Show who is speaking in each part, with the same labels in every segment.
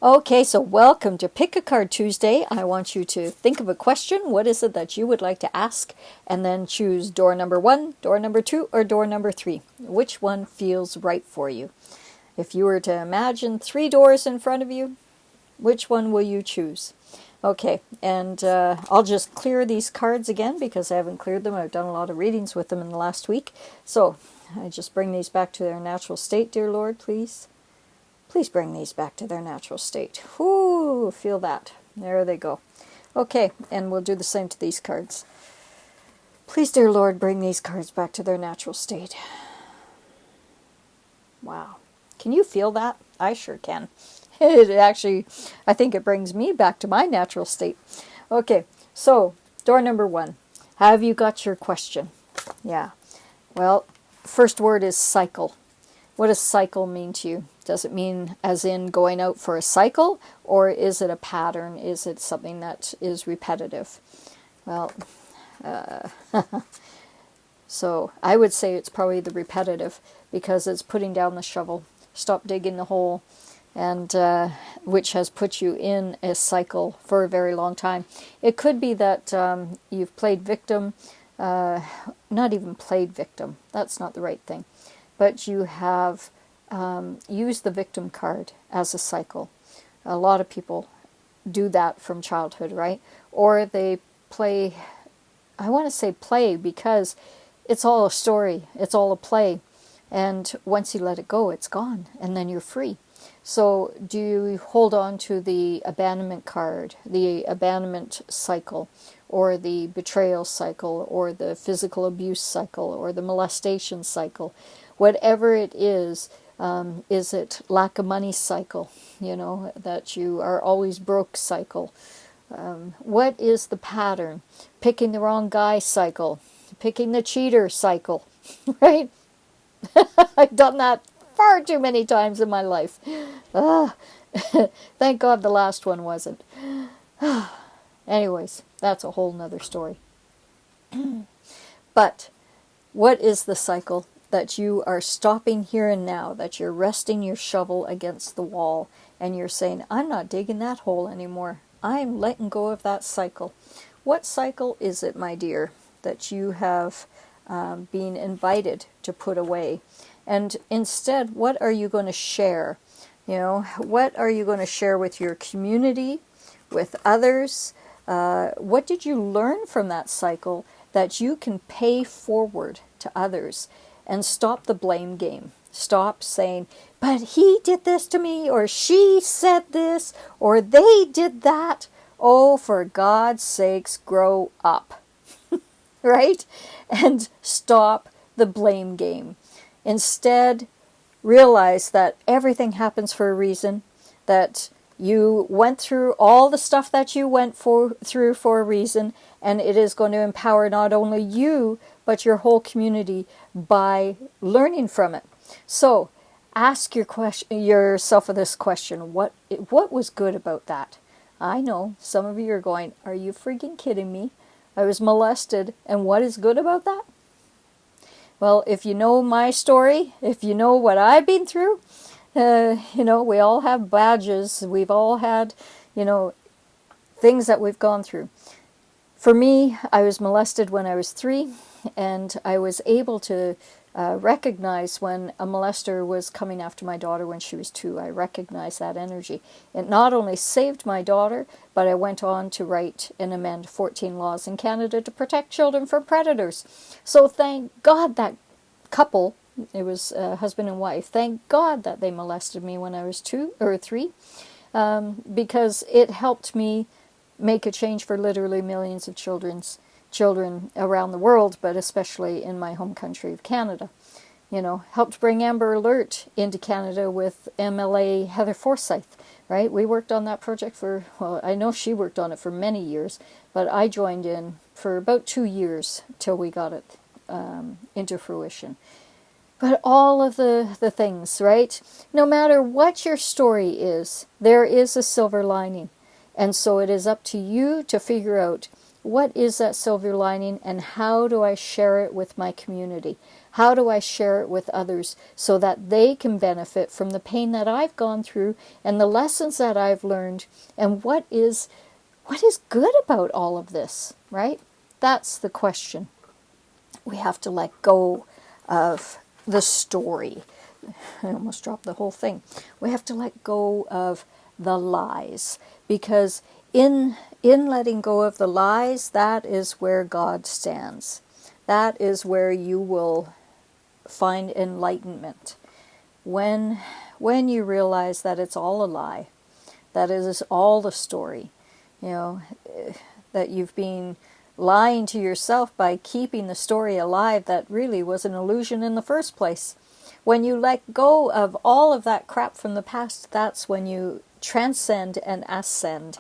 Speaker 1: Okay, so welcome to Pick a Card Tuesday. I want you to think of a question. What is it that you would like to ask? And then choose door number 1, door number 2, or door number 3. Which one feels right for you? If you were to imagine 3 doors in front of you, which one will you choose? Okay, and I'll just clear these cards again because I haven't cleared them. I've done a lot of readings with them in the last week. So I just bring these back to their natural state, dear Lord, please. Please bring these back to their natural state. Whoo, feel that. There they go. Okay, and we'll do the same to these cards. Please, dear Lord, bring these cards back to their natural state. Wow. Can you feel that? I sure can. It actually, I think it brings me back to my natural state. Okay, so door number 1. Have you got your question? Yeah. Well, first word is cycle. What does cycle mean to you? Does it mean as in going out for a cycle, or is it a pattern? Is it something that is repetitive? Well, so I would say it's probably the repetitive, because it's putting down the shovel, stop digging the hole, and which has put you in a cycle for a very long time. It could be that you've played victim, not even played victim, that's not the right thing, but you have used the victim card as a cycle. A lot of people do that from childhood, right? Or they play, I want to say play because it's all a story, it's all a play, and once you let it go, it's gone, and then you're free. So do you hold on to the abandonment card, the abandonment cycle, or the betrayal cycle, or the physical abuse cycle, or the molestation cycle? Whatever it is it lack of money cycle, that you are always broke cycle? What is the pattern? Picking the wrong guy cycle, picking the cheater cycle, right? I've done that far too many times in my life. Thank God the last one wasn't. Anyways, that's a whole nother story. But what is the cycle that you are stopping here and now, that you're resting your shovel against the wall and you're saying, I'm not digging that hole anymore. I'm letting go of that cycle. What cycle is it, my dear, that you have been invited to put away? And instead, what are you going to share? What are you going to share with your community, with others? What did you learn from that cycle that you can pay forward to others? And stop the blame game. Stop saying, but he did this to me, or she said this, or they did that. Oh, for God's sakes, grow up. Right? And stop the blame game. Instead, realize that everything happens for a reason, that you went through all the stuff that you went through for a reason, and it is going to empower not only you, but your whole community by learning from it. So, ask yourself this question: what was good about that? I know some of you are going, "Are you freaking kidding me? I was molested, and what is good about that?" Well, if you know my story, if you know what I've been through, we all have badges. We've all had, things that we've gone through. For me, I was molested when I was 3, and I was able to recognize when a molester was coming after my daughter when she was 2. I recognized that energy. It not only saved my daughter, but I went on to write and amend 14 laws in Canada to protect children from predators. So thank God that couple, it was husband and wife, thank God that they molested me when I was 2 or 3, because it helped me make a change for literally millions of children around the world, but especially in my home country of Canada. Helped bring Amber Alert into Canada with MLA Heather Forsyth, right? We worked on that project I know she worked on it for many years, but I joined in for about 2 years till we got it into fruition. But all of the things, right? No matter what your story is, there is a silver lining. And so it is up to you to figure out, what is that silver lining, and how do I share it with my community? How do I share it with others so that they can benefit from the pain that I've gone through and the lessons that I've learned, and what is good about all of this, right? That's the question. We have to let go of the story. I almost dropped the whole thing. We have to let go of the lies, because in letting go of the lies, that is where God stands. That is where you will find enlightenment. When you realize that it's all a lie, that it is all the story, that you've been lying to yourself by keeping the story alive that really was an illusion in the first place. When you let go of all of that crap from the past, that's when you transcend and ascend,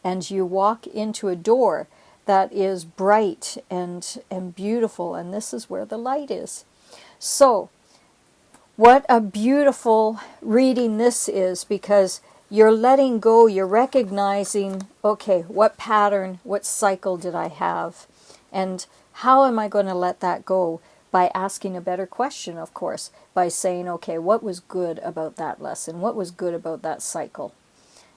Speaker 1: and you walk into a door that is bright and beautiful, and this is where the light is. So, what a beautiful reading this is, because you're letting go, you're recognizing, okay, what pattern, what cycle did I have? And how am I going to let that go? By asking a better question, of course, by saying, okay, what was good about that lesson? What was good about that cycle?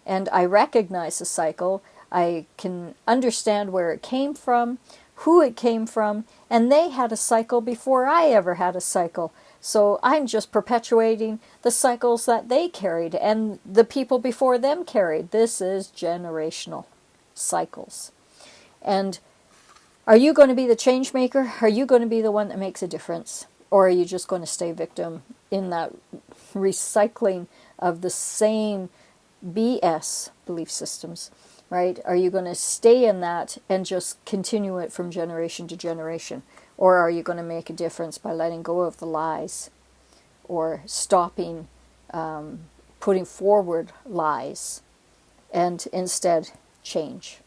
Speaker 1: And I recognize the cycle. I can understand where it came from, who it came from, and they had a cycle before I ever had a cycle. So I'm just perpetuating the cycles that they carried and the people before them carried. This is generational cycles. And are you going to be the change maker? Are you going to be the one that makes a difference? Or are you just going to stay victim in that recycling of the same BS belief systems, right? Are you going to stay in that and just continue it from generation to generation? Or are you going to make a difference by letting go of the lies, or stopping putting forward lies and instead change?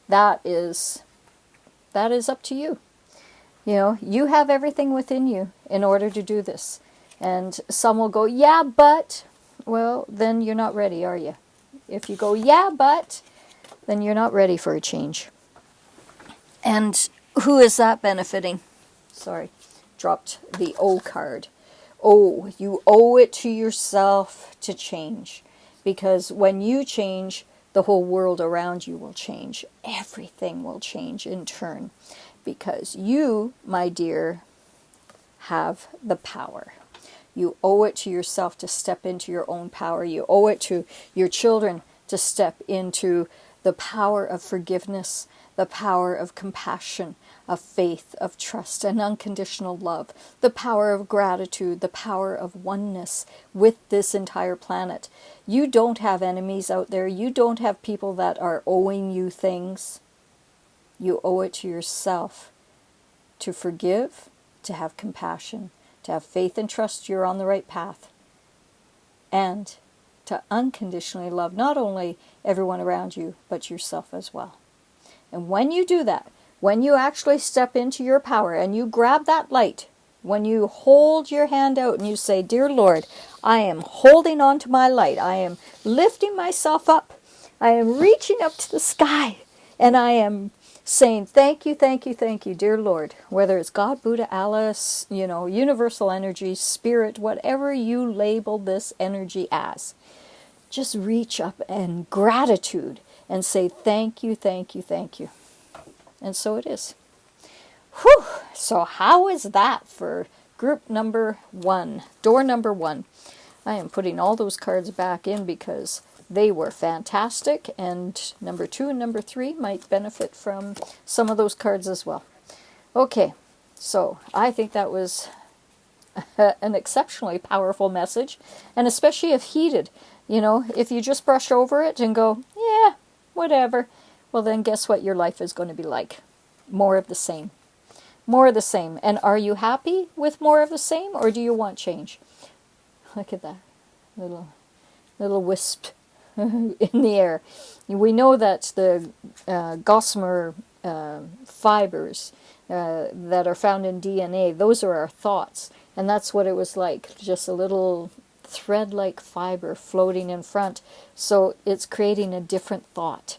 Speaker 1: That is up to you. You have everything within you in order to do this. And some will go, yeah, but, well, then you're not ready, are you? If you go, yeah, but, then you're not ready for a change. And who is that benefiting? Sorry, dropped the O card. Oh, you owe it to yourself to change. Because when you change, the whole world around you will change. Everything will change in turn. Because you, my dear, have the power. You owe it to yourself to step into your own power. You owe it to your children to step into the power of forgiveness, the power of compassion, of faith, of trust, and unconditional love, the power of gratitude, the power of oneness with this entire planet. You don't have enemies out there. You don't have people that are owing you things. You owe it to yourself to forgive, to have compassion, to have faith and trust you're on the right path, and to unconditionally love not only everyone around you, but yourself as well. And when you do that, when you actually step into your power and you grab that light, when you hold your hand out and you say, Dear Lord, I am holding on to my light. I am lifting myself up. I am reaching up to the sky. And I am saying, thank you, dear Lord. Whether it's God, Buddha, Allah, universal energy, spirit, whatever you label this energy as. Just reach up in gratitude and say, thank you. And so it is. Whew! So how is that for group number 1, door number 1? I am putting all those cards back in because they were fantastic, and number 2 and number 3 might benefit from some of those cards as well. Okay, so I think that was an exceptionally powerful message, and especially if heated. If you just brush over it and go, yeah, whatever, well then guess what your life is going to be like? More of the same. More of the same. And are you happy with more of the same, or do you want change? Look at that little wisp in the air. We know that the gossamer fibers that are found in DNA, those are our thoughts. And that's what it was like, just a little thread-like fiber floating in front. So it's creating a different thought.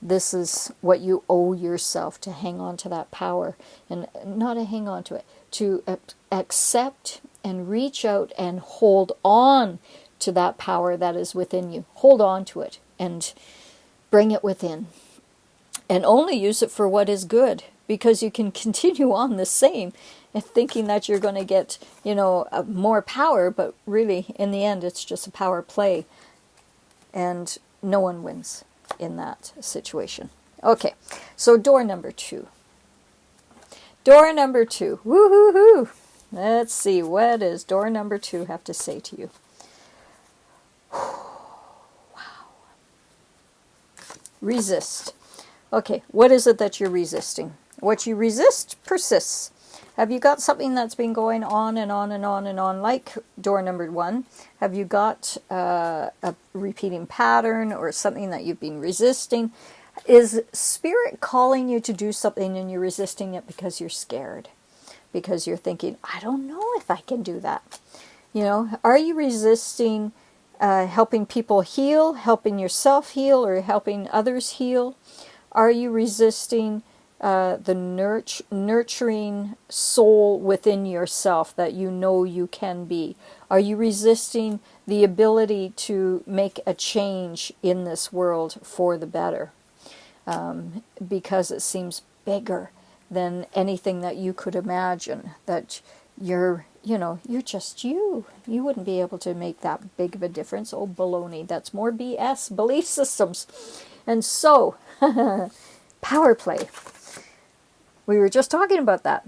Speaker 1: This is what you owe yourself, to hang on to that power, and not to hang on to it, to accept and reach out and hold on to that power that is within you. Hold on to it and bring it within. And only use it for what is good, because you can continue on the same and thinking that you're going to get, more power, but really in the end it's just a power play, and no one wins in that situation. Okay, so door number 2. Door number 2. Woo-hoo-hoo. Let's see, what does door number 2 have to say to you? Wow. Resist. Okay, what is it that you're resisting? What you resist persists. Have you got something that's been going on and on and on and on, like door number 1? Have you got a repeating pattern or something that you've been resisting? Is Spirit calling you to do something and you're resisting it because you're scared? Because you're thinking, I don't know if I can do that. Are you resisting helping people heal, helping yourself heal, or helping others heal? Are you resisting the nurturing soul within yourself that you can be? Are you resisting the ability to make a change in this world for the better? Because it seems bigger than anything that you could imagine, that you're just you. You wouldn't be able to make that big of a difference. Oh, baloney. That's more BS, belief systems. And so, power play. We were just talking about that.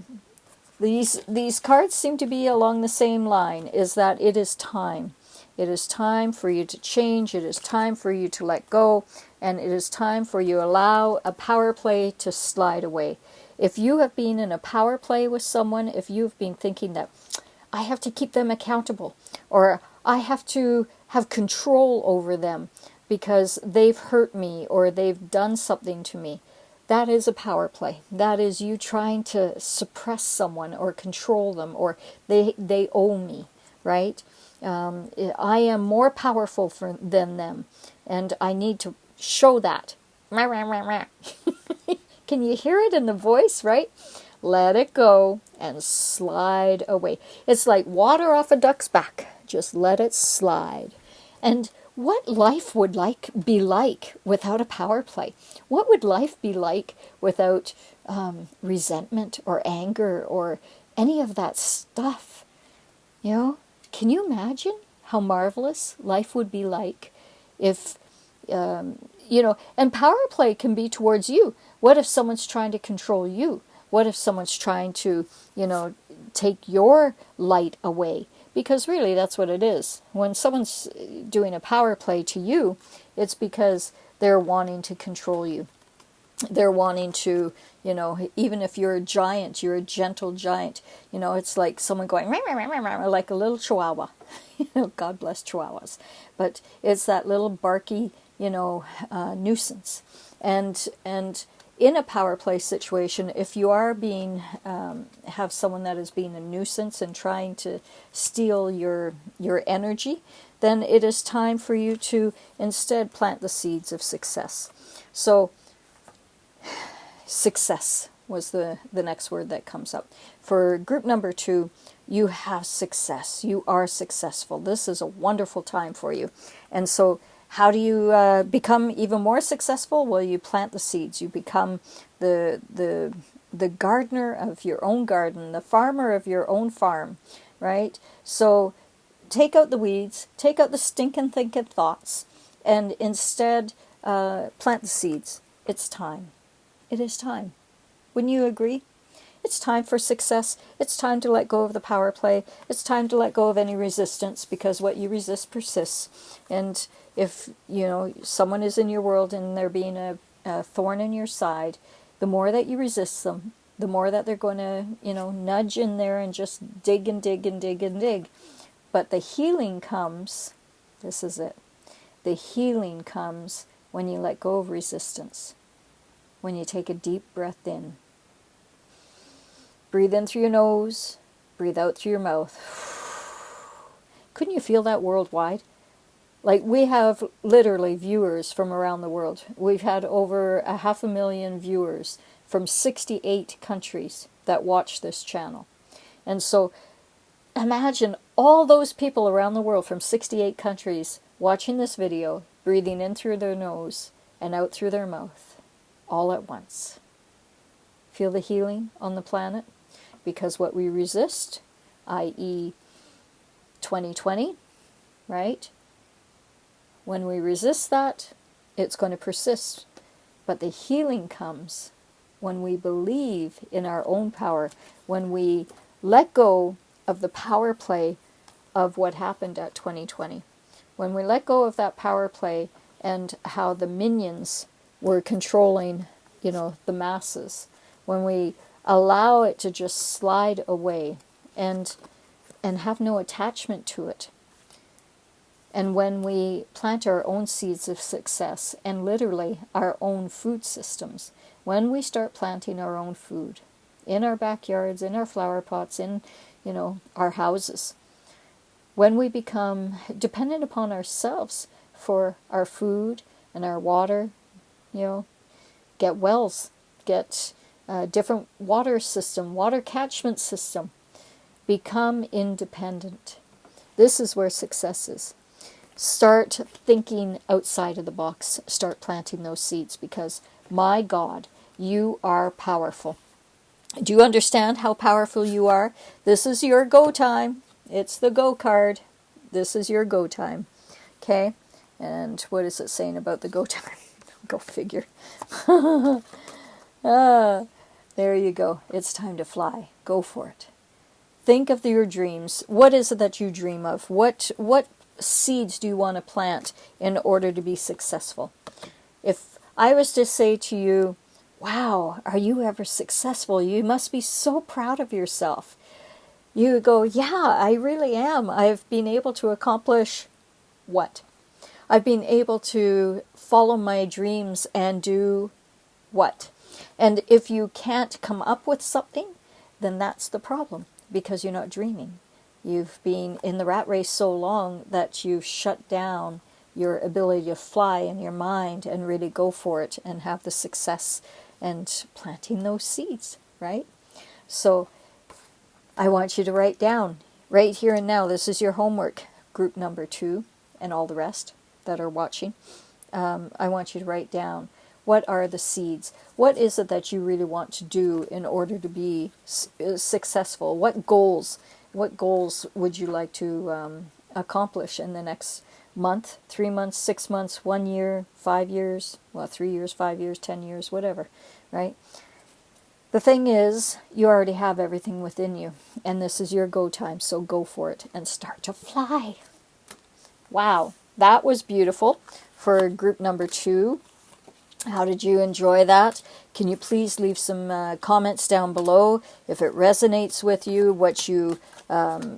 Speaker 1: These cards seem to be along the same line, is that it is time. It is time for you to change. It is time for you to let go. And it is time for you to allow a power play to slide away. If you have been in a power play with someone, if you've been thinking that I have to keep them accountable, or I have to have control over them because they've hurt me or they've done something to me, that is a power play. That is you trying to suppress someone or control them, or they owe me, right? I am more powerful than them, and I need to show that. Can you hear it in the voice, right? Let it go and slide away. It's like water off a duck's back. Just let it slide. And what life would be like without a power play? What would life be like without resentment or anger or any of that stuff? Can you imagine how marvelous life would be like if, and power play can be towards you. What if someone's trying to control you? What if someone's trying to, take your light away? Because really, that's what it is. When someone's doing a power play to you, it's because they're wanting to control you. They're wanting to, even if you're a giant, you're a gentle giant. It's like someone going, like a little chihuahua. God bless chihuahuas. But it's that little barky, nuisance. And in a power play situation, if you are have someone that is being a nuisance and trying to steal your energy, then it is time for you to instead plant the seeds of success. So, success was the next word that comes up. For group number 2, you have success. You are successful. This is a wonderful time for you. And so, how do you become even more successful? Well, you plant the seeds. You become the gardener of your own garden, the farmer of your own farm, right? So take out the weeds, take out the stinking thinking thoughts, and instead plant the seeds. It's time. It is time. Wouldn't you agree? It's time for success. It's time to let go of the power play. It's time to let go of any resistance, because what you resist persists. And if, someone is in your world and they're being a thorn in your side, the more that you resist them, the more that they're going to, nudge in there and just dig and dig and dig and dig. But the healing comes, this is it, the healing comes when you let go of resistance, when you take a deep breath in. Breathe in through your nose, breathe out through your mouth. Couldn't you feel that worldwide? Like, we have literally viewers from around the world. We've had over 500,000 viewers from 68 countries that watch this channel. And so imagine all those people around the world from 68 countries watching this video, breathing in through their nose and out through their mouth, all at once. Feel the healing on the planet? Because what we resist, i.e. 2020, right? When we resist that, it's going to persist. But the healing comes when we believe in our own power, when we let go of the power play of what happened at 2020. When we let go of that power play and how the minions were controlling, the masses. When we allow it to just slide away and have no attachment to it. And when we plant our own seeds of success and literally our own food systems, when we start planting our own food in our backyards, in our flower pots, in, our houses, when we become dependent upon ourselves for our food and our water, get wells, get different water system, water catchment system, become independent. This is where success is. Start thinking outside of the box. Start planting those seeds because, my God, you are powerful. Do you understand how powerful you are? This is your go time. It's the go card. This is your go time. Okay? And what is it saying about the go time? Go figure. There you go. It's time to fly. Go for it. Think of your dreams. What is it that you dream of? What seeds do you want to plant in order to be successful? If I was to say to you, wow, are you ever successful? You must be so proud of yourself. You go, yeah, I really am. I've been able to accomplish what? I've been able to follow my dreams and do what? And if you can't come up with something, then that's the problem, because you're not dreaming. You've been in the rat race so long that you've shut down your ability to fly in your mind and really go for it and have the success and planting those seeds, right? So I want you to write down, right here and now, this is your homework, group number 2 and all the rest that are watching. I want you to write down, what are the seeds? What is it that you really want to do in order to be successful? What goals would you like to accomplish in the next month, 3 months, 6 months, 1 year, 5 years, 3 years, 5 years, 10 years, whatever, right? The thing is, you already have everything within you, and this is your go time, so go for it and start to fly. Wow, that was beautiful for group number 2. How did you enjoy that? Can you please leave some comments down below if it resonates with you, what you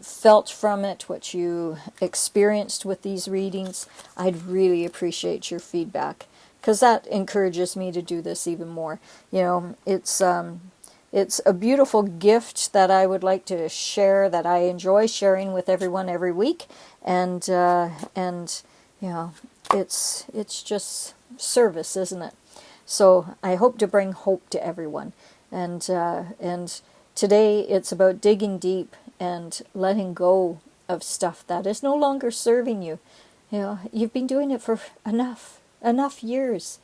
Speaker 1: felt from it, what you experienced with these readings? I'd really appreciate your feedback, because that encourages me to do this even more. It's a beautiful gift that I would like to share, that I enjoy sharing with everyone every week, and it's just service, isn't it? So I hope to bring hope to everyone, and today it's about digging deep and letting go of stuff that is no longer serving you. You've been doing it for enough years.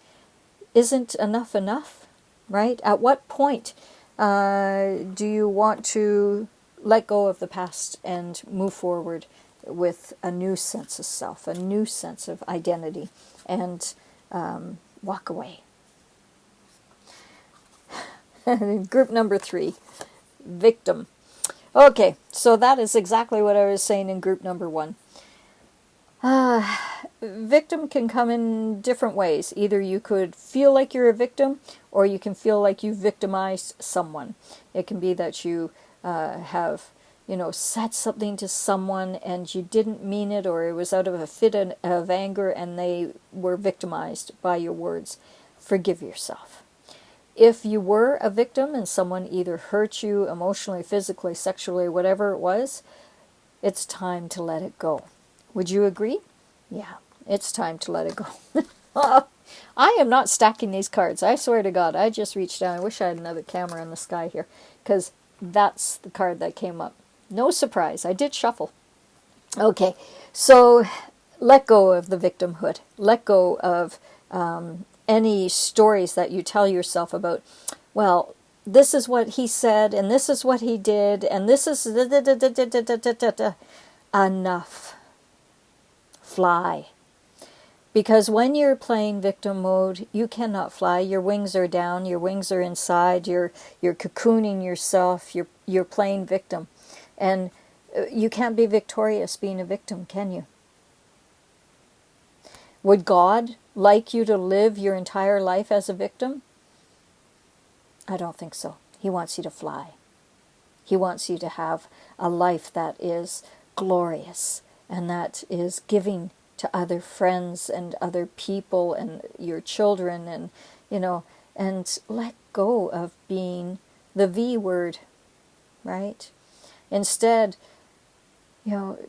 Speaker 1: Isn't enough enough, right? At what point do you want to let go of the past and move forward with a new sense of self, a new sense of identity, and walk away? Group number 3, victim. Okay, so that is exactly what I was saying in group number 1. Victim can come in different ways. Either you could feel like you're a victim, or you can feel like you victimized someone. It can be that you have said something to someone and you didn't mean it, or it was out of a fit of anger and they were victimized by your words. Forgive yourself. If you were a victim and someone either hurt you emotionally, physically, sexually, whatever it was, it's time to let it go. Would you agree? Yeah, it's time to let it go. I am not stacking these cards. I swear to God, I just reached down. I wish I had another camera in the sky here, because that's the card that came up. No surprise, I did shuffle. Okay, so let go of the victimhood. Let go of any stories that you tell yourself about, well, this is what he said, and this is what he did, and this is... Enough. Fly. Because when you're playing victim mode, you cannot fly. Your wings are down, your wings are inside, you're cocooning yourself, you're playing victim. And you can't be victorious being a victim, can you? Would God like you to live your entire life as a victim? I don't think so. He wants you to fly. He wants you to have a life that is glorious and that is giving to other friends and other people and your children, and and let go of being the V word, right? Instead,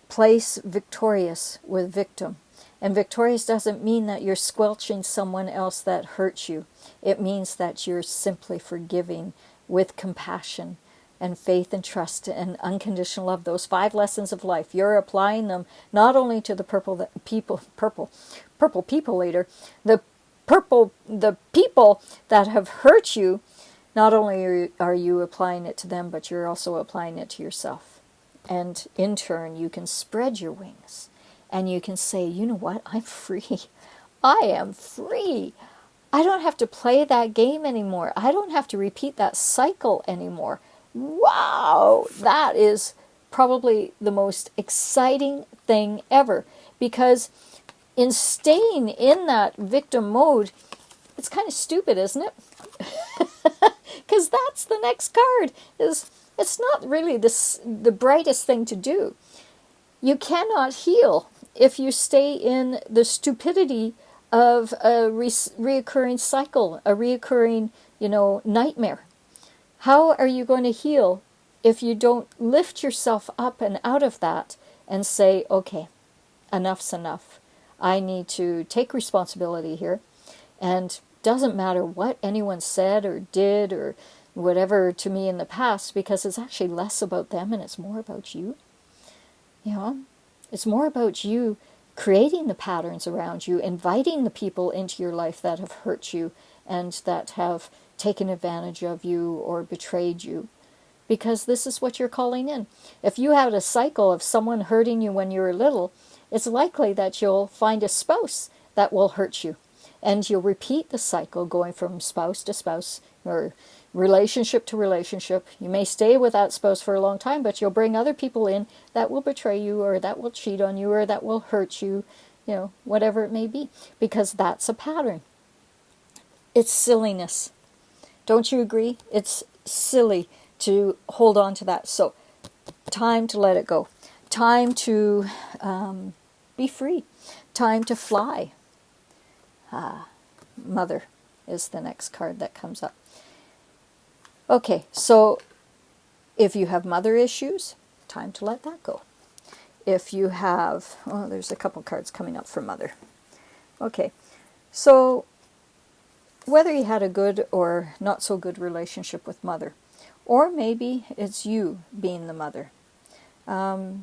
Speaker 1: place victorious with victim. And victorious doesn't mean that you're squelching someone else that hurts you. It means that you're simply forgiving with compassion and faith and trust and unconditional love. Those 5 lessons of life, you're applying them not only to the purple people leader, the people that have hurt you. Not only are you applying it to them, but you're also applying it to yourself. And in turn, you can spread your wings and you can say, you know what, I'm free. I am free. I don't have to play that game anymore. I don't have to repeat that cycle anymore. Wow, that is probably the most exciting thing ever. Because in staying in that victim mode, it's kind of stupid, isn't it? Because that's the next card. It's not really the brightest thing to do. You cannot heal if you stay in the stupidity of a reoccurring cycle, a reoccurring, nightmare. How are you going to heal if you don't lift yourself up and out of that and say, okay, enough's enough. I need to take responsibility here. And doesn't matter what anyone said or did or whatever to me in the past, because it's actually less about them and it's more about you. It's more about you creating the patterns around you, inviting the people into your life that have hurt you and that have taken advantage of you or betrayed you. Because this is what you're calling in. If you had a cycle of someone hurting you when you were little, it's likely that you'll find a spouse that will hurt you. And you'll repeat the cycle going from spouse to spouse or relationship to relationship. You may stay with that spouse for a long time, but you'll bring other people in that will betray you or that will cheat on you or that will hurt you, whatever it may be. Because that's a pattern. It's silliness. Don't you agree? It's silly to hold on to that. So, time to let it go. Time to be free. Time to fly. Mother is the next card that comes up. Okay, so if you have mother issues, time to let that go. If you have, there's a couple cards coming up for mother. Okay, so whether you had a good or not so good relationship with mother, or maybe it's you being the mother, I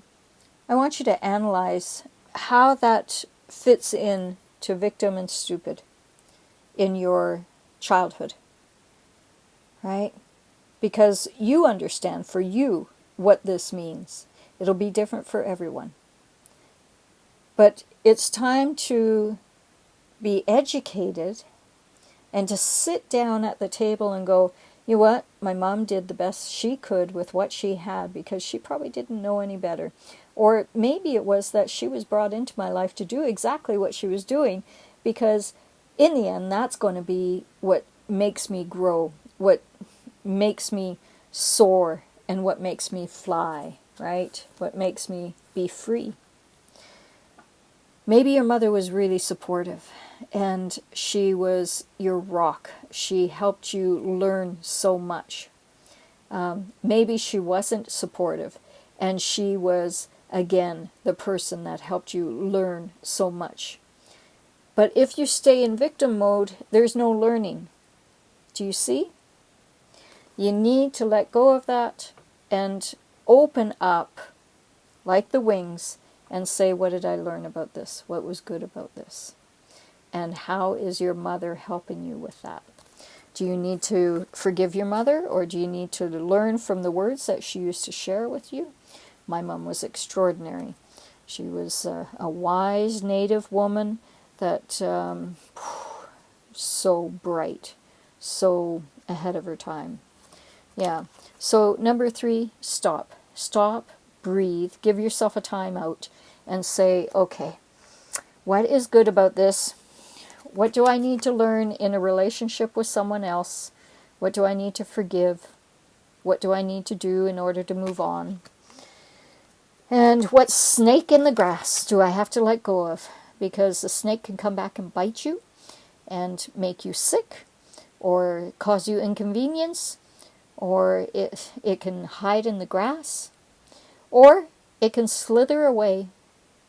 Speaker 1: want you to analyze how that fits in to victim and stupid in your childhood, right? Because you understand for you what this means. It'll be different for everyone. But it's time to be educated and to sit down at the table and go, you know what, my mom did the best she could with what she had because she probably didn't know any better. Or maybe it was that she was brought into my life to do exactly what she was doing, because in the end, that's going to be what makes me grow, what makes me soar, and what makes me fly, right? What makes me be free. Maybe your mother was really supportive, and she was your rock. She helped you learn so much. Maybe she wasn't supportive, and she was, again, the person that helped you learn so much. But if you stay in victim mode, there's no learning. Do you see? You need to let go of that and open up like the wings and say, what did I learn about this? What was good about this? And how is your mother helping you with that? Do you need to forgive your mother, or do you need to learn from the words that she used to share with you? My mom was extraordinary. She was a wise native woman that so bright, so ahead of her time. Yeah. So number 3, stop. Stop, breathe, give yourself a time out and say, okay, what is good about this? What do I need to learn in a relationship with someone else? What do I need to forgive? What do I need to do in order to move on? And what snake in the grass do I have to let go of? Because the snake can come back and bite you and make you sick, or cause you inconvenience, or it can hide in the grass, or it can slither away,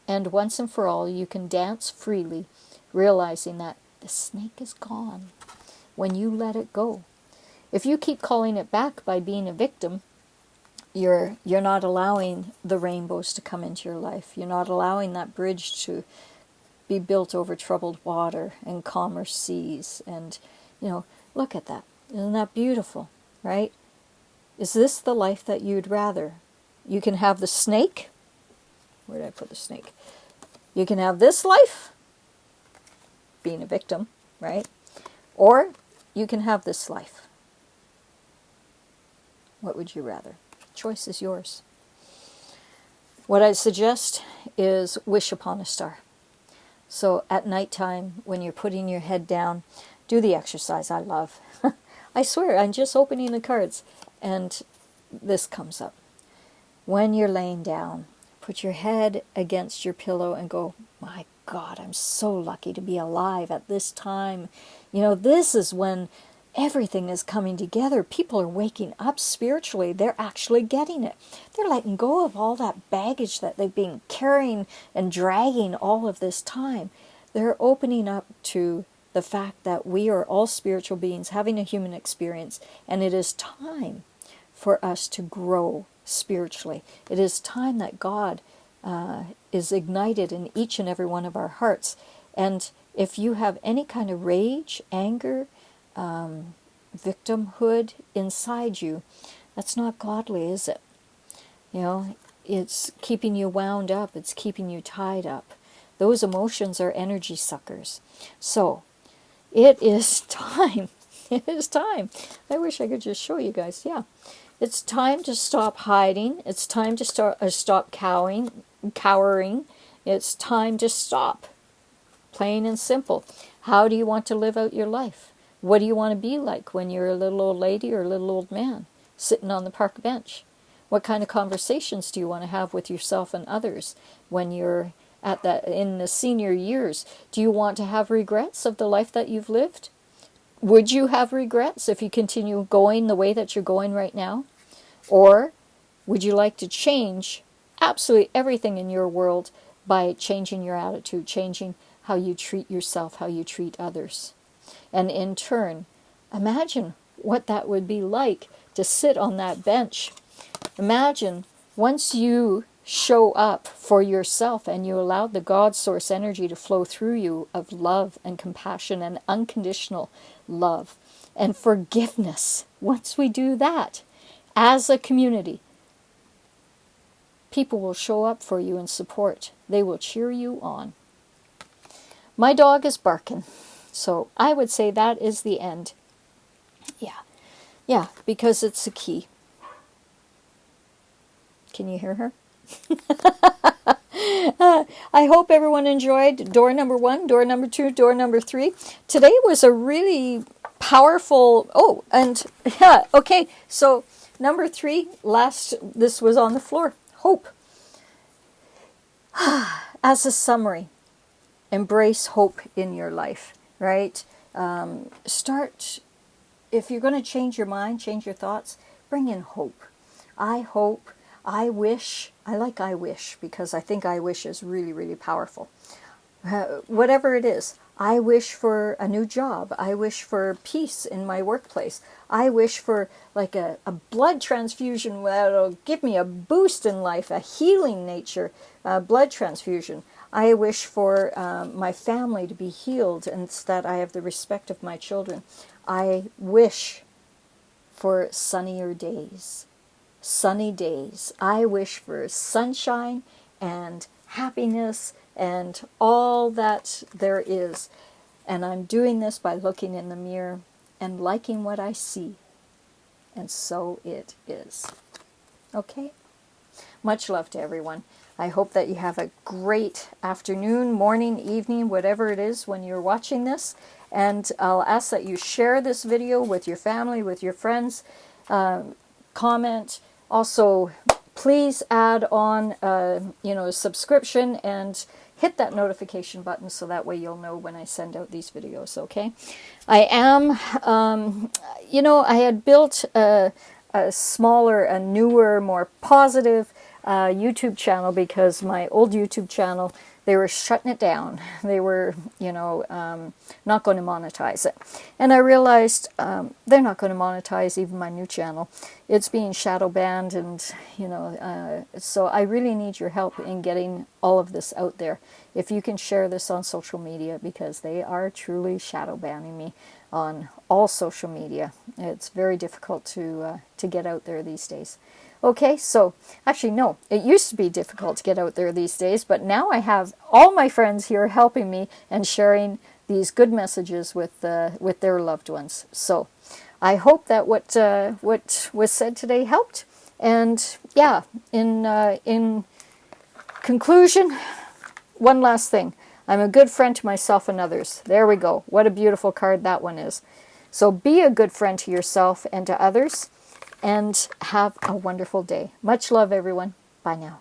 Speaker 1: and once and for all you can dance freely, realizing that the snake is gone when you let it go. If you keep calling it back by being a victim, you're not allowing the rainbows to come into your life. You're not allowing that bridge to be built over troubled water and calmer seas. And, look at that. Isn't that beautiful, right? Is this the life that you'd rather? You can have the snake. Where did I put the snake? You can have this life, being a victim, right? Or you can have this life. What would you rather? Choice is yours. What I suggest is wish upon a star. So at nighttime, when you're putting your head down, do the exercise I love. I swear, I'm just opening the cards, and this comes up. When you're laying down, put your head against your pillow and go, my God, I'm so lucky to be alive at this time. This is when everything is coming together. People are waking up spiritually. They're actually getting it. They're letting go of all that baggage that they've been carrying and dragging all of this time. They're opening up to the fact that we are all spiritual beings having a human experience, and it is time for us to grow spiritually. It is time that God is ignited in each and every one of our hearts. And if you have any kind of rage, anger, victimhood inside you, that's not godly, is it? It's keeping you wound up. It's keeping you tied up. Those emotions are energy suckers. So it is time. It is time. I wish I could just show you guys. Yeah. It's time to stop hiding. It's time to stop cowering. It's time to stop. Plain and simple. How do you want to live out your life? What do you want to be like when you're a little old lady or a little old man sitting on the park bench? What kind of conversations do you want to have with yourself and others when you're in the senior years? Do you want to have regrets of the life that you've lived? Would you have regrets if you continue going the way that you're going right now? Or would you like to change absolutely everything in your world by changing your attitude, changing how you treat yourself, how you treat others? And in turn, imagine what that would be like to sit on that bench. Imagine once you show up for yourself and you allow the God source energy to flow through you of love and compassion and unconditional love and forgiveness. Once we do that, as a community, people will show up for you in support. They will cheer you on. My dog is barking, so I would say that is the end. Yeah, because it's the key. Can you hear her? I hope everyone enjoyed door number 1, door number 2, door number 3. Today was a really powerful... Oh, and yeah, okay, so number 3, this was on the floor. Hope. As a summary, embrace hope in your life, right? If you're going to change your mind, change your thoughts, bring in hope. I hope, I wish. I like I wish because I think I wish is really, really powerful. Whatever it is, I wish for a new job. I wish for peace in my workplace. I wish for like a blood transfusion that'll give me a boost in life, a healing nature blood transfusion. I wish for my family to be healed and that I have the respect of my children. I wish for sunnier days. Sunny days. I wish for sunshine and happiness and all that there is. And I'm doing this by looking in the mirror and liking what I see. And so it is. Okay? Much love to everyone. I hope that you have a great afternoon, morning, evening, whatever it is when you're watching this. And I'll ask that you share this video with your family, with your friends, comment. Also, please add on, a subscription and hit that notification button so that way you'll know when I send out these videos, okay? I am, I had built a smaller, a newer, more positive YouTube channel because my old YouTube channel, they were shutting it down. They were, not going to monetize it. And I realized they're not going to monetize even my new channel. It's being shadow banned and, so I really need your help in getting all of this out there. If you can share this on social media because they are truly shadow banning me on all social media. It's very difficult to get out there these days. Okay, so actually no, it used to be difficult to get out there these days, but now I have all my friends here helping me and sharing these good messages with their loved ones. So I hope that what was said today helped. And yeah, in conclusion, one last thing. I'm a good friend to myself and others. There we go. What a beautiful card that one is. So be a good friend to yourself and to others. And have a wonderful day. Much love, everyone. Bye now.